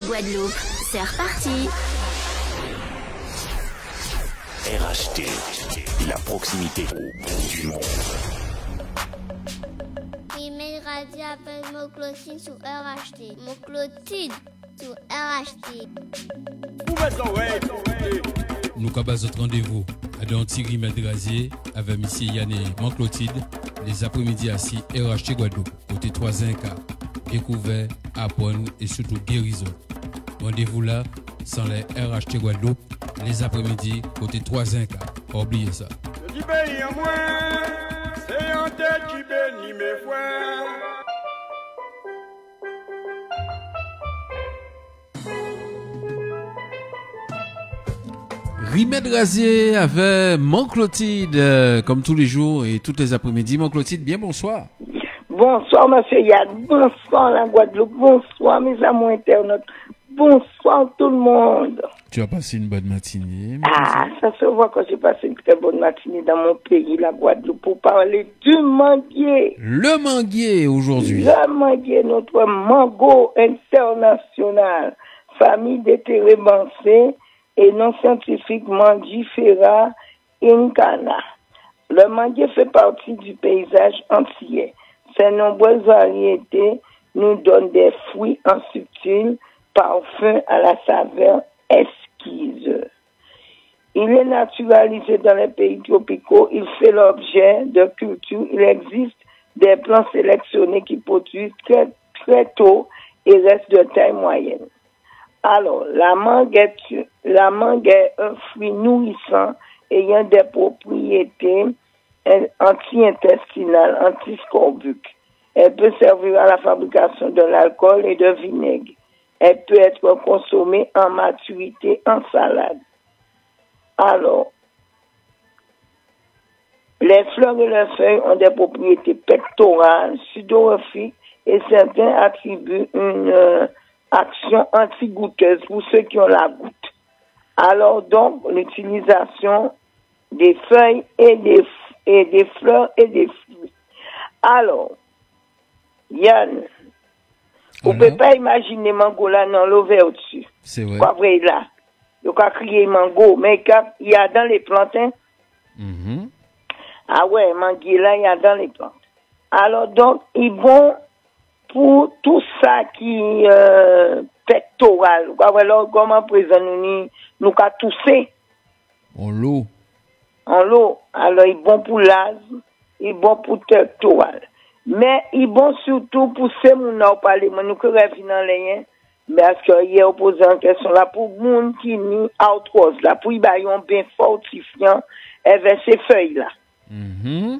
Guadeloupe, c'est reparti. RHT, la proximité au bout du monde. Email radio appelle mon Clotilde sur RHT. Mon Clotilde sur RHT. Nous avons notre rendez-vous à Thierry Médrasier avec M. Yann et Manclotide les après-midi assis RHT Guadeloupe, côté 3-1-4. Découvert, apprendre et surtout guérison. Rendez-vous là, sans les RHT Guadeloupe, les après-midi, côté 3-1-4. Pas oublier ça. Je dis béni en moi, c'est en tête qui bénit mes frères. Rimed Razier avec Manclotide, comme tous les jours et toutes les après-midi. Manclotide, bien bonsoir. Bonsoir, monsieur Yann. Bonsoir, la Guadeloupe. Bonsoir, mes amours internautes. Bonsoir, tout le monde. Tu as passé une bonne matinée. Ah, ça se voit que j'ai passé une très bonne matinée dans mon pays, la Guadeloupe, pour parler du manguier. Le manguier, aujourd'hui. Le manguier, notre mango international. Famille des térébenthés et non scientifique Mangifera incana. Le manguier fait partie du paysage antillais. Ses nombreuses variétés nous donnent des fruits en subtil parfum à la saveur exquise. Il est naturalisé dans les pays tropicaux. Il fait l'objet de culture. Il existe des plants sélectionnés qui produisent très, très tôt et restent de taille moyenne. Alors, la mangue est un fruit nourrissant ayant des propriétés anti-intestinales, anti-scorbut. Elle peut servir à la fabrication de l'alcool et de vinaigre. Elle peut être consommée en maturité en salade. Alors, les fleurs et les feuilles ont des propriétés pectorales, sudorifiques et certains attribuent une action anti-goûteuse pour ceux qui ont la goutte. Alors donc, l'utilisation des feuilles et des fleurs et des fruits. Alors, Yann, on ne peut pas imaginer mango là dans l'ouverture. C'est vrai. Pas vrai là. Il y a crier mango, mais il y a dans les plantains. Mm-hmm. Ah ouais, manguier là, il y a dans les plantes. Alors donc, ils vont pour tout ça qui pectoral. Alors, comment présent nous qu'à tousser. En l'eau. En l'eau. Alors, ils vont pour l'asthme, ils vont pour pectoral. Mais ils vont surtout pour ces moun n'a parlé, moi nous que dans les mais parce que hier opposé en question là pour moun qui ni arthrose là pour y baillon bien fortifiant avec ces feuilles là. Mm-hmm.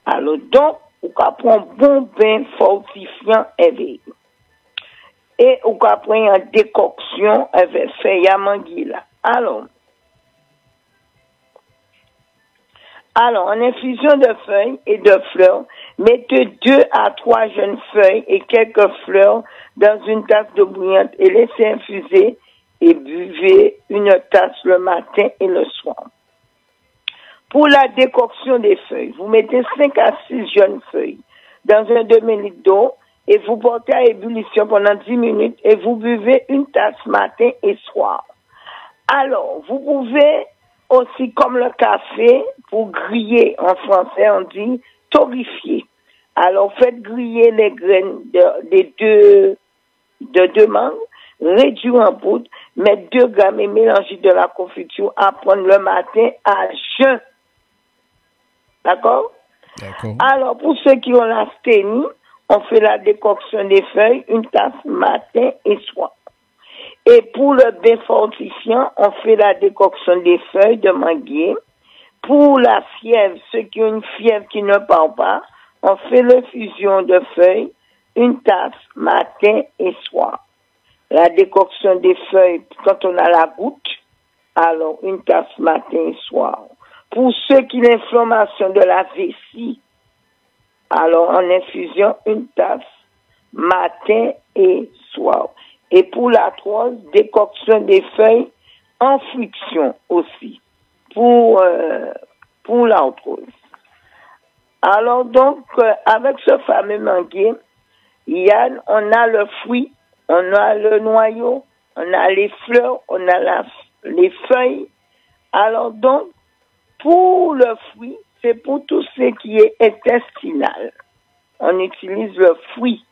Alors donc on prend bon bain fortifiant avec et on prend une décoction avec feuilles à manguier là. Alors, en infusion de feuilles et de fleurs, mettez 2 à 3 jeunes feuilles et quelques fleurs dans une tasse d'eau bouillante et laissez infuser et buvez une tasse le matin et le soir. Pour la décoction des feuilles, vous mettez 5 à 6 jeunes feuilles dans un demi-litre d'eau et vous portez à ébullition pendant 10 minutes et vous buvez une tasse matin et soir. Alors, vous pouvez aussi, comme le café, pour griller, en français on dit torréfier. Alors faites griller les graines de deux mangues, réduire en poudre, mettre 2 grammes et mélanger de la confiture à prendre le matin à jeun. D'accord? D'accord. Alors pour ceux qui ont l'asthénie, on fait la décoction des feuilles, une tasse matin et soir. Et pour le bain fortifiant, on fait la décoction des feuilles de manguier. Pour la fièvre, ceux qui ont une fièvre qui ne part pas, on fait l'infusion de feuilles, une tasse matin et soir. La décoction des feuilles, quand on a la goutte, alors une tasse matin et soir. Pour ceux qui ont l'inflammation de la vessie, alors en infusion, une tasse matin et soir. Et pour l'arthrose, décoction des feuilles en friction aussi, pour l'arthrose. Alors donc, avec ce fameux manguier, Yann, on a le fruit, on a le noyau, on a les fleurs, on a les feuilles. Alors donc, pour le fruit, c'est pour tout ce qui est intestinal. On utilise le fruit.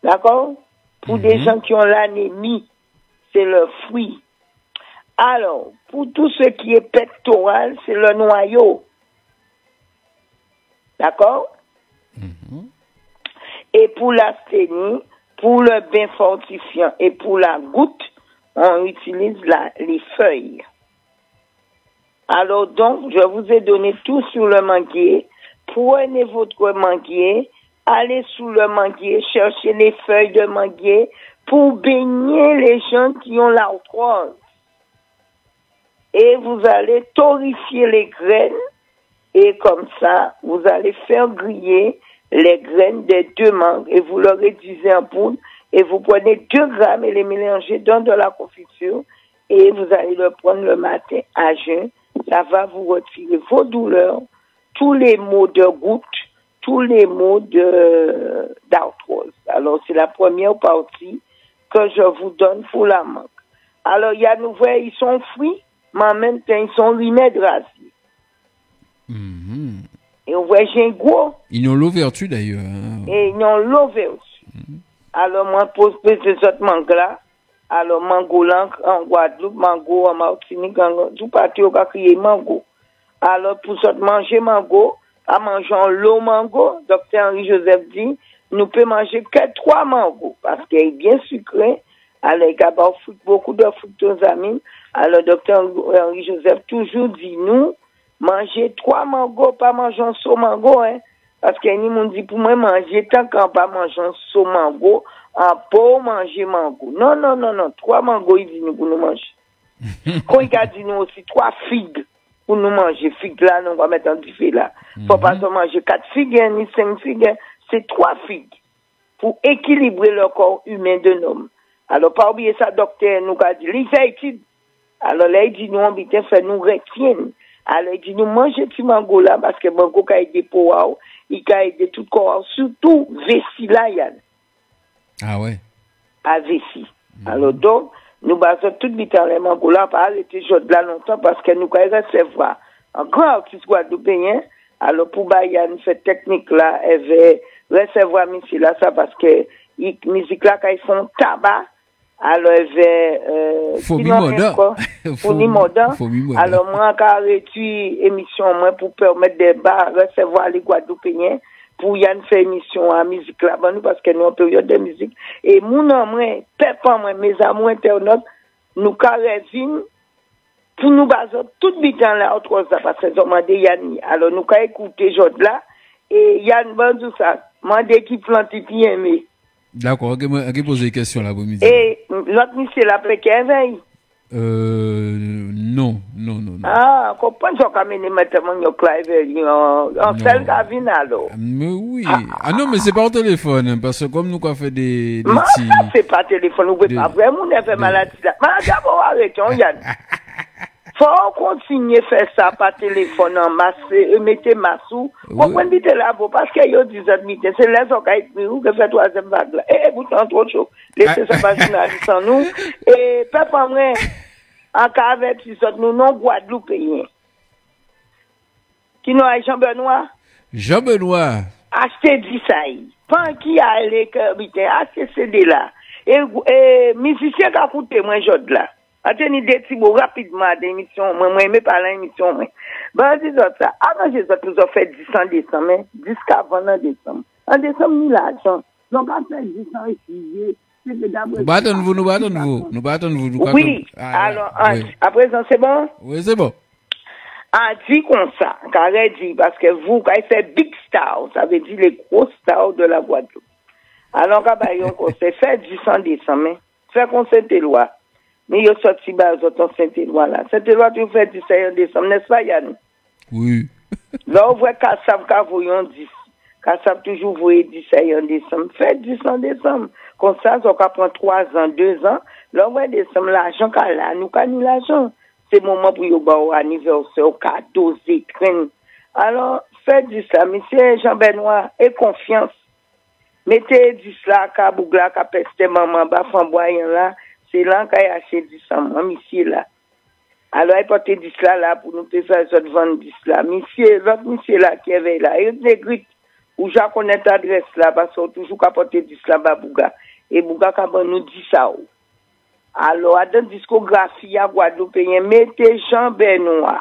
D'accord? Pour des gens qui ont l'anémie, c'est le fruit. Alors, pour tout ce qui est pectoral, c'est le noyau. D'accord? Et pour l'asthénie, pour le bain fortifiant et pour la goutte, on utilise les feuilles. Alors donc, je vous ai donné tout sur le manguier. Prenez votre manguier, allez sous le manguier, cherchez les feuilles de manguier pour baigner les gens qui ont l'arthrose. Et vous allez torréfier les graines et comme ça, vous allez faire griller les graines des 2 mangues et vous le réduisez en poudre et vous prenez 2 grammes et les mélangez dans de la confiture et vous allez le prendre le matin à jeun. Ça va vous retirer vos douleurs, tous les maux de goutte, tous les maux d'arthrose. Alors, c'est la première partie que je vous donne pour la mangue. Alors, il y a nous voyons, ils sont fruits, mais en même temps, ils sont remèdes rasiers. Et on voit, j'ai un gros. Ils ont l'ouverture d'ailleurs. Hein. Et ils ont l'ouverture. Alors, moi, pose ces autres mangues-là. Alors, mango là, en Guadeloupe, mango en Martinique, tout parti au crier mango. Alors, pour ça, manger mango, en mangeant l'eau mango, docteur Henri-Joseph dit, nous pouvons manger que 3 mangos, parce qu'il est bien sucré. Alors, il y a beaucoup de fructosamine. Alors, docteur Henri-Joseph toujours dit, nous, manger 3 mangos, pas manger un saut mango, hein. Parce qu'il y a des gens qui disent, pour moi, manger tant qu'on pas manger un saut mango, en pot manger mango. Non. 3 mangos, il dit nous pour nous manger. Quand il a dit nous aussi 3 figues pour nous manger. Figues là, nous va mettre en diffé là. Faut pas se manger 4 figues, ni 5 figues. C'est 3 figues pour équilibrer le corps humain de l'homme. Alors, pas oublier ça, docteur, nous a dit, il fait étude. Alors là, il dit nous, on vient faire nous retiennent. Alors, il dit nous manger petit mango là, parce que mango a aidé pour wow, il a aidé tout le corps, surtout vessie là, Yann. Ah ouais. À vessie. Alors donc, nous basons tout le temps les mangos là, pas arrêter jour de là longtemps, parce que nous allons recevoir un grand artiste guadeloupéen. Alors, pour Yann, cette technique là, elle va recevoir musique là, ça, parce que musique là, quand ils font tabac, alors elle va, alors moi, quand j'ai émission, moi, pour permettre des bars, recevoir les Guadeloupéens, pour Yann faire émission à musique là, parce que nous, en période de musique, et mon nom, mes amours internautes, nous, carrévines, pour nous baser tout le temps là, autre chose, parce que nous demandé Yann, alors nous, quand écouter Jod là, et Yann, tout ça, moi, dès qu'il plante, il aimé. D'accord, ok, poser des questions là, vous me dites. Et l'autre monsieur l'appelait Kevin? Non. Ah, comprends ça quand même maintenant yo Clive en celle Gavin alors. Mais oui. Ah non, mais c'est pas au téléphone parce que comme nous quoi fait des c'est pas téléphone, vous pouvez pas vraiment on fait maladie là. Mais d'abord arrêtez Yann. Faut continuer à faire ça par téléphone en masse, mettez massou. Pourquoi dites là parce que yo disent meeting, c'est là ça que fait troisième vague là. Et vous tant trop chaud. Laissez ça passer sans nous et papa moi en cas avec nous non Guadeloupéens. Qui nous a Jean-Benoît. Achetez 10 saïs. Pas qui a allé que achetez CD là. Et musicien qui a coûté moins jod là. Attendez des petits mots rapidement d'émission. Moi, aimé par l'émission. Ben, dis ça. Avant, j'ai nous ont fait 10 en décembre, jusqu'avant en décembre. En décembre, nous l'argent. Donc, on fait 10 en juillet. Nous battons vous. Oui. Alors, à présent, c'est bon? Oui, c'est bon. Ah, dit comme ça. Car elle dit, parce que vous, quand il fait big star, ça veut dire les gros stars de la Guadeloupe. Alors, quand on s'est fait 10 en décembre, fait qu'on s'est loi. Mais il y a sorti bas autant Saint-Éloi là. Saint-Éloi tu fais 17 décembre, n'est-ce pas Yann? Oui. Là on voit Kassab voyons 10. Kassab toujours voyait 17 décembre. Fait 10 en décembre. Comme ça on prend 3 ans, 2 ans. Là on voit décembre l'argent quand là nous quand l'argent. C'est le moment pour y avoir anniversaire, cadeau, écrin. Alors faites 10 ça, monsieur Jean-Benoît, et confiance. Mettez 10 là, Kabougla, Kapeste, maman, ba, famboyant là. C'est là qu'il a acheté 10 ans, moi, monsieur là. Alors, il portait 10 là pour nous faire ça, vendre 10 là. Monsieur, l'autre monsieur là qui avait là, il négrite, où j'ai connais l'adresse là, parce qu'on toujours qu'à porter 10 là, Bouga. Et Bouga, quand nous dit ça. Alors, à dans discographie à Guadeloupe, mettez Jean-Benoît.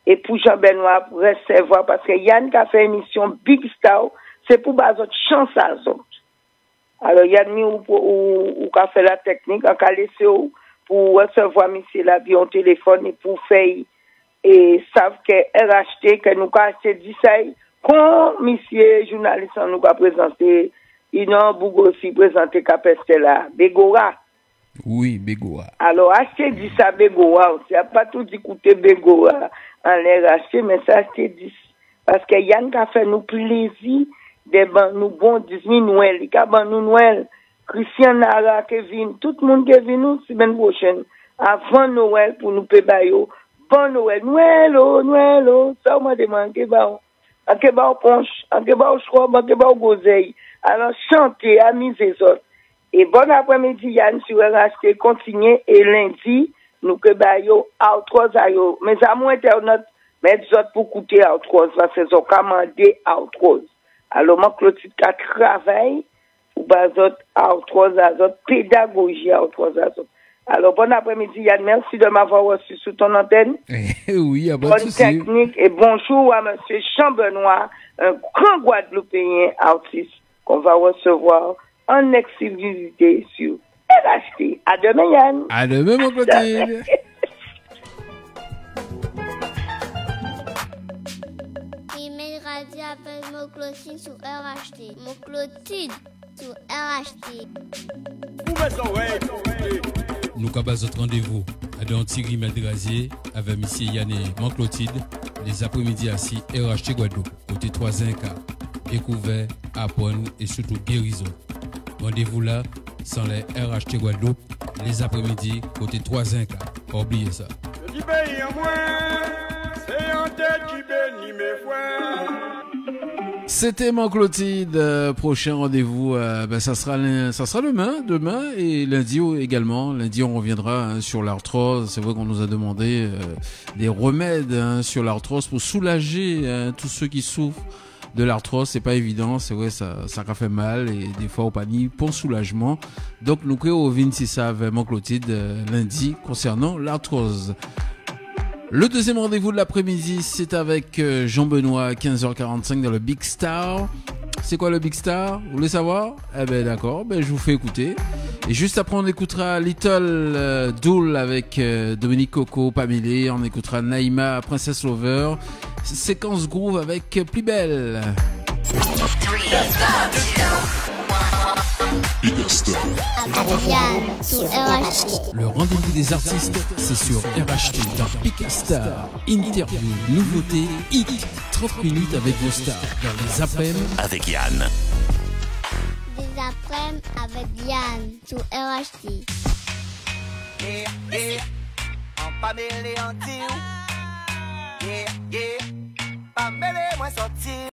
Et pour Jean-Benoît, pour recevoir, parce que Yann qui a fait émission Big Star, c'est pour baser autre chance à autres. Alors, Yann, ou qu'a fait la technique, en qu'a laissé pour recevoir monsieur là, bien au téléphone, et pour faire, et savent que RHT, que nous avons acheté 10 ça, quand monsieur journaliste nous a présenté, il a aussi présenté Capestela, Begora. Oui, Bégoa. Alors, acheter 10 à Bégoa, on n'a pas tout dit écouter Bégoa en l'air acheté, mais ça acheter 10. Parce que Yann a fait nous plaisir, nous bon 10 000 Noël, il a ban nous Noël, Christian Nara, Kevin, tout le monde qui vient nous semaine prochaine, avant Noël pour nous payer, bon Noël, Noël, ça on m'a demandé, en keba au ponche, en keba au chrob, en keba au gozeille. Alors, chantez, amusez les autres. Et bon après-midi, Yann, sur RHT, continuez, et lundi, nous que bayo, outros ayo. Mes amours internautes, mais les autres pour écouter outros, parce qu'ils ont commandé outros. Alors, moi, Clotilde, qui travaille, pour les autres outros, les autres pédagogie outros, les autres. Alors, bon après-midi, Yann, merci de m'avoir reçu sous ton antenne. Oui, à bonne technique, et bonjour à monsieur Jean-Benoît, un grand Guadeloupéen artiste qu'on va recevoir en exclusivité sur RHT. À demain, Yann. À demain, mon Clotilde. Email radio appelle mon Clotilde sur RHT. Mon Clotilde sur RHT. Nous avons notre rendez-vous à dans Thierry Madrazier avec M. Yann et mon Clotilde les après-midi assis RHT Guadeloupe, côté 3-1-4, découvert, apprendre et surtout guérison. Rendez-vous là, sans les RHT Guadeloupe, les après-midi, côté 3-1-4. Pas oublier ça. Je dis pays en moins, c'est en tête qui bénit mes frères. C'était mon Clotilde. Prochain rendez-vous, ça sera demain et lundi également. Lundi, on reviendra sur l'arthrose. C'est vrai qu'on nous a demandé des remèdes sur l'arthrose pour soulager tous ceux qui souffrent de l'arthrose. C'est pas évident, c'est vrai, ça fait mal et des fois au panier pour soulagement. Donc nous créons au Vinci ça avec mon Clotilde lundi concernant l'arthrose. Le deuxième rendez-vous de l'après-midi, c'est avec Jean-Benoît à 15h45 dans le Big Star. C'est quoi le Big Star? Vous voulez savoir? Eh ben d'accord, je vous fais écouter. Et juste après, on écoutera Little Doll avec Dominique Coco, Pamélé. On écoutera Naïma, Princess Lover. Séquence groove avec Plus Belle. Le rendez-vous des artistes, c'est sur RHT dans Big Star. Interview, nouveautés, hit, 30 minutes avec vos stars dans les après-midi avec Yann. Des après-midi avec Yann sur RHT. En Pamélé en tir. Pamélé moi sorti.